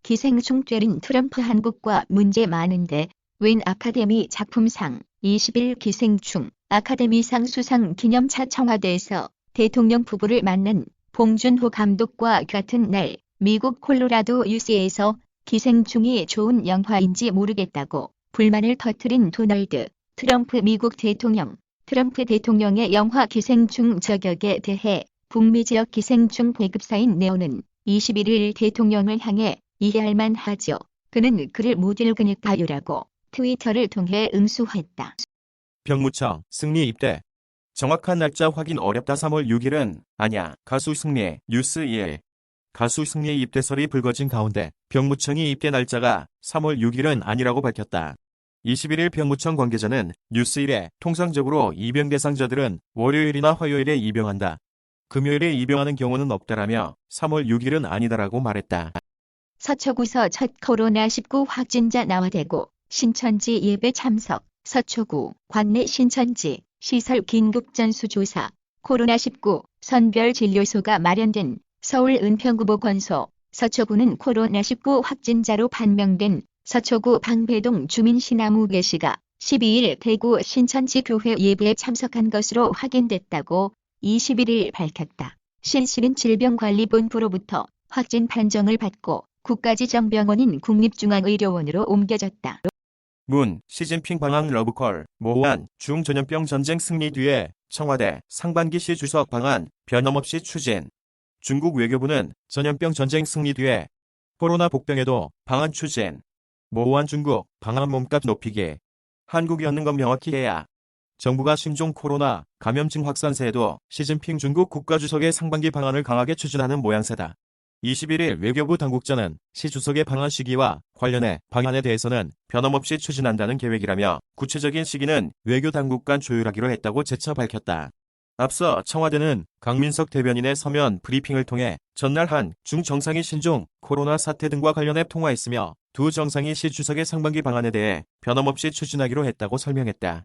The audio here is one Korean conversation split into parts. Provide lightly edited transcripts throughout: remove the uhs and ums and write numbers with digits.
기생충 때린 트럼프 한국과 문제 많은데 웬 아카데미 작품상 20일 기생충 아카데미상 수상 기념차 청와대에서 대통령 부부를 만난 봉준호 감독과 같은 날 미국 콜로라도 유시에서 기생충이 좋은 영화인지 모르겠다고 불만을 터뜨린 도널드 트럼프 미국 대통령. 트럼프 대통령의 영화 기생충 저격에 대해 북미 지역 기생충 배급사인 네오는 21일 대통령을 향해 이해할 만하죠. 그는 글을 못 읽으니까요라고 트위터를 통해 응수했다. 병무청 승리 입대. 정확한 날짜 확인 어렵다. 3월 6일은 아냐. 가수 승리의 뉴스 1. 가수 승리의 입대설이 불거진 가운데 병무청이 입대 날짜가 3월 6일은 아니라고 밝혔다. 21일 병무청 관계자는 뉴스1에 통상적으로 입영 대상자들은 월요일이나 화요일에 입영한다. 금요일에 입영하는 경우는 없다라며 3월 6일은 아니다라고 말했다. 서초구서 첫 코로나19 확진자 나와대고 신천지 예배 참석. 서초구 관내 신천지 시설 긴급전수조사. 코로나19 선별진료소가 마련된 서울 은평구보건소. 서초구는 코로나19 확진자로 판명된 서초구 방배동 주민 신아무개 씨가 12일 대구 신천지 교회 예배에 참석한 것으로 확인됐다고 21일 밝혔다. 신 씨는 질병관리본부로부터 확진 판정을 받고 국가지정병원인 국립중앙의료원으로 옮겨졌다. 문, 시진핑 방한 러브콜, 모호한 중전염병 전쟁 승리 뒤에 청와대 상반기 시 주석 방한 변함없이 추진. 중국 외교부는 전염병 전쟁 승리 뒤에 코로나 복병에도 방한 추진. 모호한 중국 방한 몸값 높이기. 한국이 얻는 건 명확히 해야. 정부가 신종 코로나 감염증 확산세에도 시진핑 중국 국가주석의 상반기 방안을 강하게 추진하는 모양새다. 21일 외교부 당국자는 시 주석의 방한 시기와 관련해 방안에 대해서는 변함없이 추진한다는 계획이라며 구체적인 시기는 외교 당국 간 조율하기로 했다고 재차 밝혔다. 앞서 청와대는 강민석 대변인의 서면 브리핑을 통해 전날 한 중 정상이 신종 코로나 사태 등과 관련해 통화했으며 두 정상이 시 주석의 상반기 방안에 대해 변함없이 추진하기로 했다고 설명했다.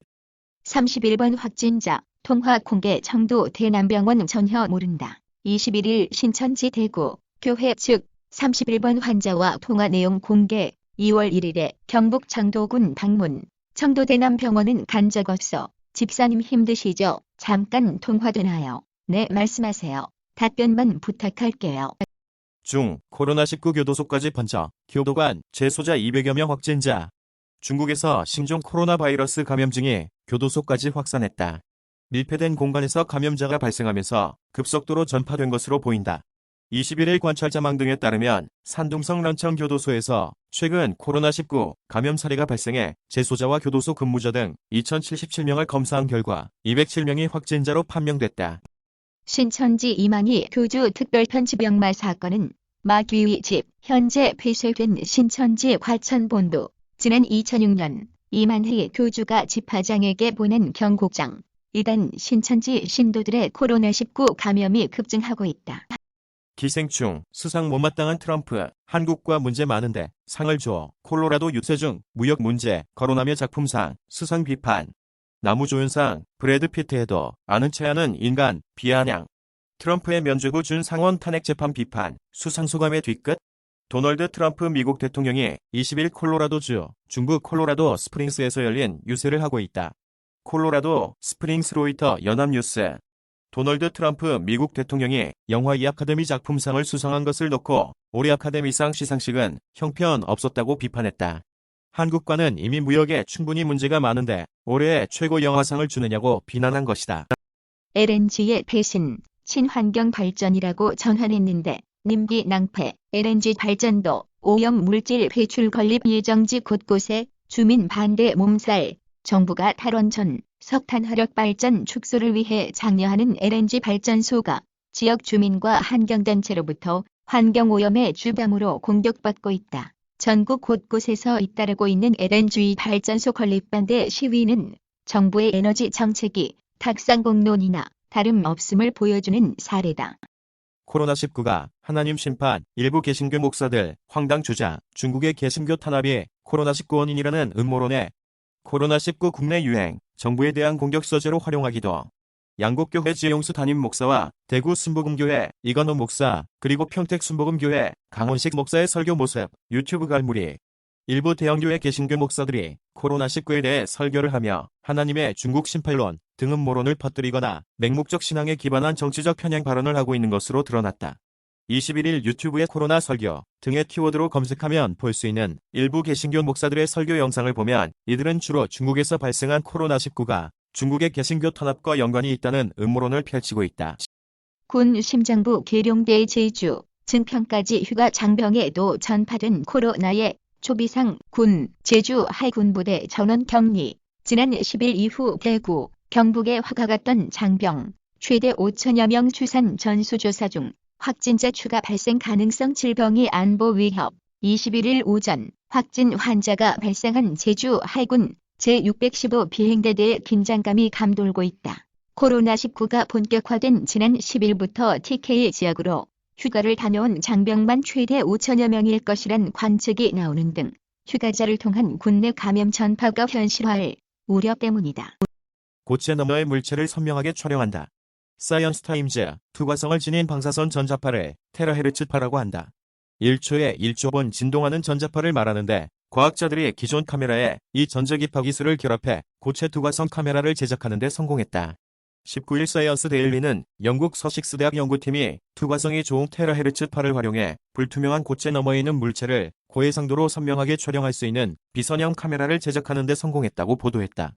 31번 확진자 통화 공개 청도 대남병원 전혀 모른다. 21일 신천지 대구 교회 측 31번 환자와 통화 내용 공개. 2월 1일에 경북 청도군 방문. 청도 대남병원은 간 적 없어. 집사님 힘드시죠? 잠깐 통화되나요? 네, 말씀하세요. 답변만 부탁할게요. 중 코로나19 교도소까지 번져 교도관 재소자 200여 명 확진자. 중국에서 신종 코로나 바이러스 감염증이 교도소까지 확산했다. 밀폐된 공간에서 감염자가 발생하면서 급속도로 전파된 것으로 보인다. 21일 관찰자망 등에 따르면 산둥성 런천교도소에서 최근 코로나19 감염 사례가 발생해 재소자와 교도소 근무자 등 2077명을 검사한 결과 207명이 확진자로 판명됐다. 신천지 이만희 교주 특별편집영마 사건은 마귀의 집 현재 폐쇄된 신천지 과천본부. 지난 2006년 이만희 교주가 집화장에게 보낸 경고장. 이단 신천지 신도들의 코로나19 감염이 급증하고 있다. 기생충 수상 못마땅한 트럼프. 한국과 문제 많은데 상을 줘. 콜로라도 유세중 무역 문제 거론하며 작품상 수상 비판. 나무조연상 브래드 피트에도 아는 채 아는 인간 비아냥. 트럼프의 면죄부 준 상원 탄핵 재판 비판. 수상 소감의 뒤끝. 도널드 트럼프 미국 대통령이 20일 콜로라도주 중부 콜로라도 스프링스에서 열린 유세를 하고 있다. 콜로라도 스프링스 로이터 연합뉴스. 도널드 트럼프 미국 대통령이 영화 이 아카데미 작품상을 수상한 것을 놓고 올해 아카데미상 시상식은 형편 없었다고 비판했다. 한국과는 이미 무역에 충분히 문제가 많은데 올해 최고 영화상을 주느냐고 비난한 것이다. LNG의 배신, 친환경 발전이라고 전환했는데 nimby 낭패, LNG 발전도 오염 물질 배출 건립 예정지 곳곳에 주민 반대 몸살. 정부가 탈원전, 석탄 화력 발전 축소를 위해 장려하는 LNG 발전소가 지역 주민과 환경단체로부터 환경오염의 주범으로 공격받고 있다. 전국 곳곳에서 잇따르고 있는 LNG 발전소 건립 반대 시위는 정부의 에너지 정책이 탁상공론이나 다름없음을 보여주는 사례다. 코로나19가 하나님 심판. 일부 개신교 목사들 황당 주장. 중국의 개신교 탄압이 코로나19 원인이라는 음모론에 코로나19 국내 유행, 정부에 대한 공격 소재로 활용하기도. 양곡교회 지용수 담임 목사와 대구 순복음교회 이건호 목사, 그리고 평택 순복음교회 강원식 목사의 설교 모습, 유튜브 갈무리. 일부 대형교회 개신교 목사들이 코로나19에 대해 설교를 하며 하나님의 중국 심판론 등 음모론을 퍼뜨리거나 맹목적 신앙에 기반한 정치적 편향 발언을 하고 있는 것으로 드러났다. 21일 유튜브에 코로나 설교 등의 키워드로 검색하면 볼 수 있는 일부 개신교 목사들의 설교 영상을 보면 이들은 주로 중국에서 발생한 코로나19가 중국의 개신교 탄압과 연관이 있다는 음모론을 펼치고 있다. 군 심장부 계룡대 제주 증평까지 휴가 장병에도 전파된 코로나의 초비상 군 제주 해군부대 전원 격리. 지난 10일 이후 대구, 경북에 화가 갔던 장병 최대 5천여 명 추산 전수조사 중 확진자 추가 발생 가능성 질병의 안보 위협. 21일 오전 확진 환자가 발생한 제주 해군 제615 비행대대에 긴장감이 감돌고 있다. 코로나19가 본격화된 지난 10일부터 TK 지역으로 휴가를 다녀온 장병만 최대 5천여 명일 것이란 관측이 나오는 등 휴가자를 통한 국내 감염 전파가 현실화할 우려 때문이다. 고체 너머의 물체를 선명하게 촬영한다. 사이언스타임즈, 투과성을 지닌 방사선 전자파를 테라헤르츠파라고 한다. 1초에 1조번 진동하는 전자파를 말하는데 과학자들이 기존 카메라에 이 전자기파 기술을 결합해 고체 투과성 카메라를 제작하는 데 성공했다. 19일 사이언스 데일리는 영국 서식스 대학 연구팀이 투과성이 좋은 테라헤르츠파를 활용해 불투명한 고체 너머에 있는 물체를 고해상도로 선명하게 촬영할 수 있는 비선형 카메라를 제작하는 데 성공했다고 보도했다.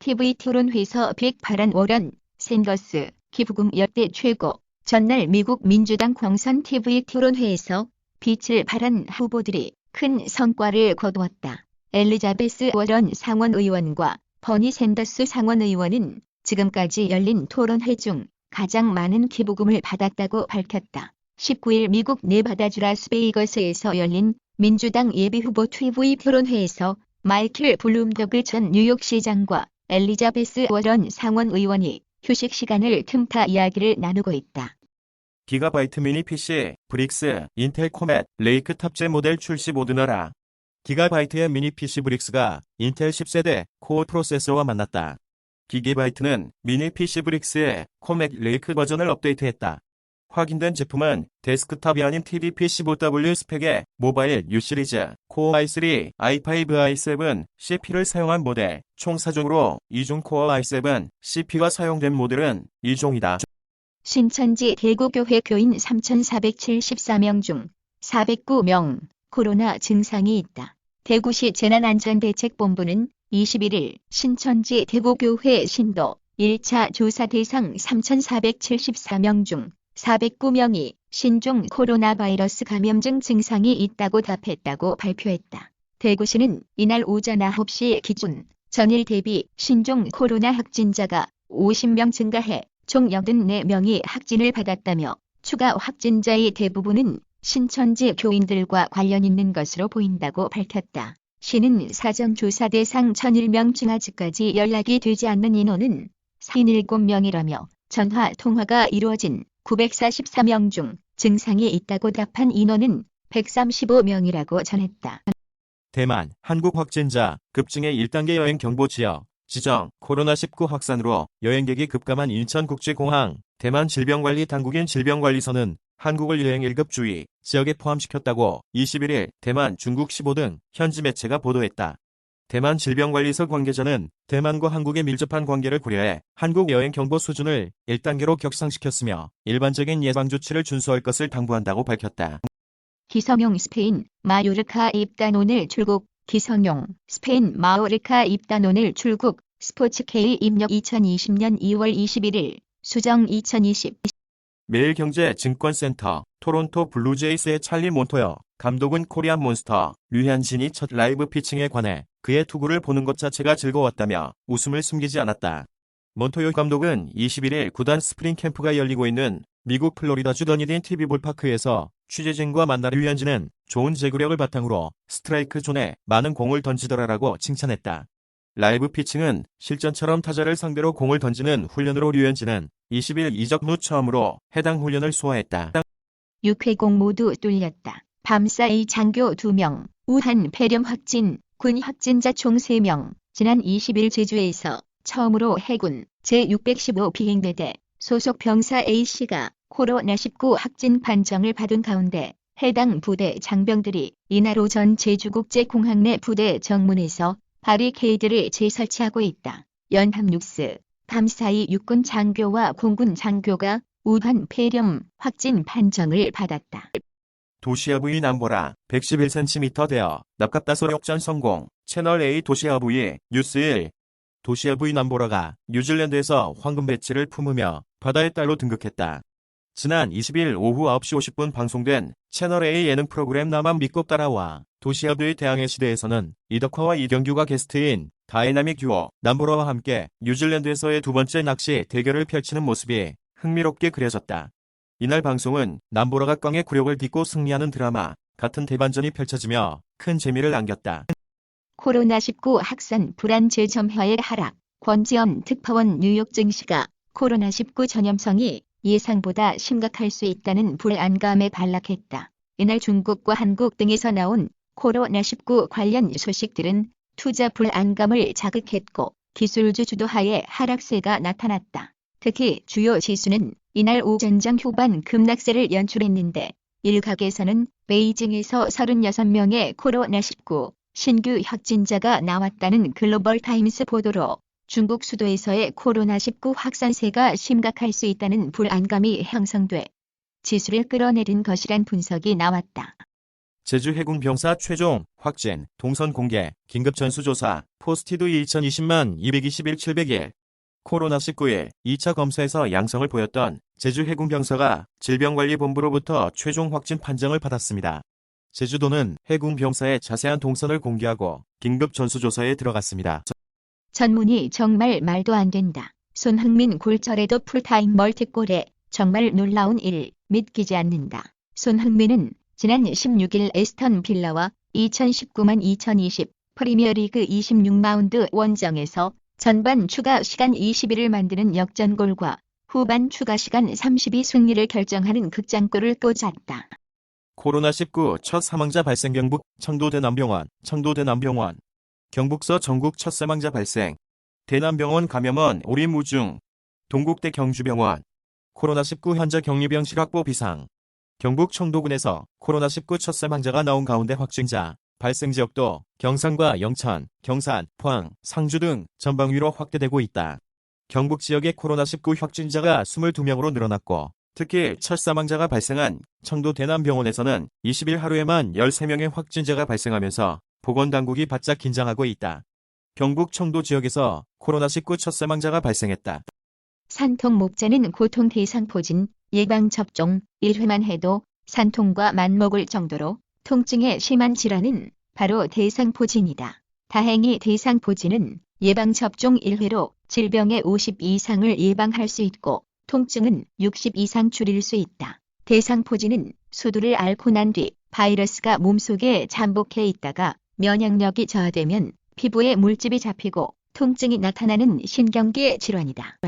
TV 토론회에서 빅파란 워런 샌더스 기부금 역대 최고. 전날 미국 민주당 경선 TV 토론회에서 빛을 발한 후보들이 큰 성과를 거두었다. 엘리자베스 워런 상원의원과 버니 샌더스 상원의원은 지금까지 열린 토론회 중 가장 많은 기부금을 받았다고 밝혔다. 19일 미국 네바다주 라스베이거스에서 열린 민주당 예비후보 TV 토론회에서 마이클 블룸버그 전 뉴욕시장과 엘리자베스 워런 상원의원이 휴식 시간을 틈타 이야기를 나누고 있다. 기가바이트 미니 PC, 브릭스, 인텔 코멧, 레이크 탑재 모델 출시 모두 나라. 기가바이트의 미니 PC 브릭스가 인텔 10세대 코어 프로세서와 만났다. 기가바이트는 미니 PC 브릭스의 코맥 레이크 버전을 업데이트했다. 확인된 제품은 데스크탑이 아닌 TV PC5W 스펙의 모바일 U 시리즈, 코어 i3, i5, i7, CP를 사용한 모델, 총 4종으로 2종 코어 i7, CP가 사용된 모델은 2종이다. 신천지 대구교회 교인 3,474명 중 409명 코로나 증상이 있다. 대구시 재난안전대책본부는 21일 신천지 대구교회 신도 1차 조사 대상 3,474명 중 409명이 신종 코로나 바이러스 감염증 증상이 있다고 답했다고 발표했다. 대구시는 이날 오전 9시 기준 전일 대비 신종 코로나 확진자가 50명 증가해 총 84명이 확진을 받았다며 추가 확진자의 대부분은 신천지 교인들과 관련 있는 것으로 보인다고 밝혔다. 시는 사전 조사 대상 1,001명 중 아직까지 연락이 되지 않는 인원은 57명이라며 전화 통화가 이루어진 944명 중 증상이 있다고 답한 인원은 135명이라고 전했다. 대만, 한국 확진자 급증의 1단계 여행 경보 지역 지정 코로나19 확산으로 여행객이 급감한 인천국제공항. 대만 질병관리당국인 질병관리서는 한국을 여행 1급 주의 지역에 포함시켰다고 21일 대만, 중국 15등 현지 매체가 보도했다. 대만 질병관리서 관계자는 대만과 한국의 밀접한 관계를 고려해 한국 여행 경보 수준을 1단계로 격상시켰으며 일반적인 예방조치를 준수할 것을 당부한다고 밝혔다. 기성용 스페인 마요르카 입단 오늘 출국. 기성용 스페인 마요르카 입단 오늘 출국. 스포츠K 입력 2020년 2월 21일 수정 2020. 매일경제증권센터 토론토 블루제이스의 찰리 몬토요 감독은 코리안 몬스터 류현진이 첫 라이브 피칭에 관해 그의 투구를 보는 것 자체가 즐거웠다며 웃음을 숨기지 않았다. 몬토요 감독은 21일 구단 스프링 캠프가 열리고 있는 미국 플로리다주 더니딘 TV 볼파크에서 취재진과 만나 류현진은 좋은 제구력을 바탕으로 스트라이크 존에 많은 공을 던지더라라고 칭찬했다. 라이브 피칭은 실전처럼 타자를 상대로 공을 던지는 훈련으로 류현진은 20일 이적 후 처음으로 해당 훈련을 소화했다. 6회공 모두 뚫렸다. 밤사이 장교 2명, 우한 폐렴 확진, 군 확진자 총 3명. 지난 20일 제주에서 처음으로 해군 제615 비행대대 소속 병사 A씨가 코로나19 확진 판정을 받은 가운데 해당 부대 장병들이 이날 오전 제주국제공항 내 부대 정문에서 바리케이드를 재설치하고 있다. 연합뉴스 밤사이 육군 장교와 공군 장교가 우한 폐렴 확진 판정을 받았다. 도시어부이 남보라 111cm 되어 납갑다소 역전 성공. 채널A 도시어부이 뉴스 1. 도시어부이 남보라가 뉴질랜드에서 황금 배지를 품으며 바다의 딸로 등극했다. 지난 20일 오후 9시 50분 방송된 채널A 예능 프로그램 나만 믿고 따라와 도시어부의 대항해 시대에서는 이덕화와 이경규가 게스트인 다이나믹 듀오 남보라와 함께 뉴질랜드에서의 두 번째 낚시 대결을 펼치는 모습이 흥미롭게 그려졌다. 이날 방송은 남보라가 꽝의 굴욕을 딛고 승리하는 드라마 같은 대반전이 펼쳐지며 큰 재미를 안겼다. 코로나19 확산 불안 재점화의 하락. 권지연 특파원 뉴욕 증시가 코로나19 전염성이 예상보다 심각할 수 있다는 불안감에 반락했다. 이날 중국과 한국 등에서 나온 코로나19 관련 소식들은 투자 불안감을 자극했고 기술주 주도하에 하락세가 나타났다. 특히 주요 지수는 이날 오전장 후반 급락세를 연출했는데 일각에서는 베이징에서 36명의 코로나19 신규 확진자가 나왔다는 글로벌 타임스 보도로 중국 수도에서의 코로나19 확산세가 심각할 수 있다는 불안감이 형성돼 지수를 끌어내린 것이란 분석이 나왔다. 제주 해군 병사 최종 확진 동선 공개 긴급 전수조사 포스티드 2020만 221 701 코로나19일 2차 검사에서 양성을 보였던 제주 해군 병사가 질병관리본부로부터 최종 확진 판정을 받았습니다. 제주도는 해군 병사의 자세한 동선을 공개하고 긴급 전수조사에 들어갔습니다. 전문이 정말 말도 안 된다. 손흥민 골절에도 풀타임 멀티골에 정말 놀라운 일 믿기지 않는다. 손흥민은 지난 16일 에스턴 빌라와 2019만 2020 프리미어리그 26라운드 원정에서 전반 추가 시간 21을 만드는 역전골과 후반 추가 시간 32 승리를 결정하는 극장골을 꽂았다. 코로나19 첫 사망자 발생 경북 청도 대남병원 경북서 전국 첫 사망자 발생 대남병원 감염원 오림우중 동국대 경주병원 코로나19 현재 격리병실 확보 비상 경북 청도군에서 코로나19 첫 사망자가 나온 가운데 확진자 발생 지역도 경산과 영천, 경산, 포항, 상주 등 전방 위로 확대되고 있다. 경북 지역의 코로나19 확진자가 22명으로 늘어났고 특히 첫 사망자가 발생한 청도 대남병원에서는 20일 하루에만 13명의 확진자가 발생하면서 보건당국이 바짝 긴장하고 있다. 경북 청도 지역에서 코로나19 첫 사망자가 발생했다. 산통 목자는 고통 대상포진 예방접종 1회만 해도 산통과 맞먹을 정도로 통증의 심한 질환은 바로 대상포진이다. 다행히 대상포진은 예방접종 1회로 질병의 50 이상을 예방할 수 있고 통증은 60 이상 줄일 수 있다. 대상포진은 수두를 앓고 난 뒤 바이러스가 몸속에 잠복해 있다가 면역력이 저하되면 피부에 물집이 잡히고 통증이 나타나는 신경계 질환이다.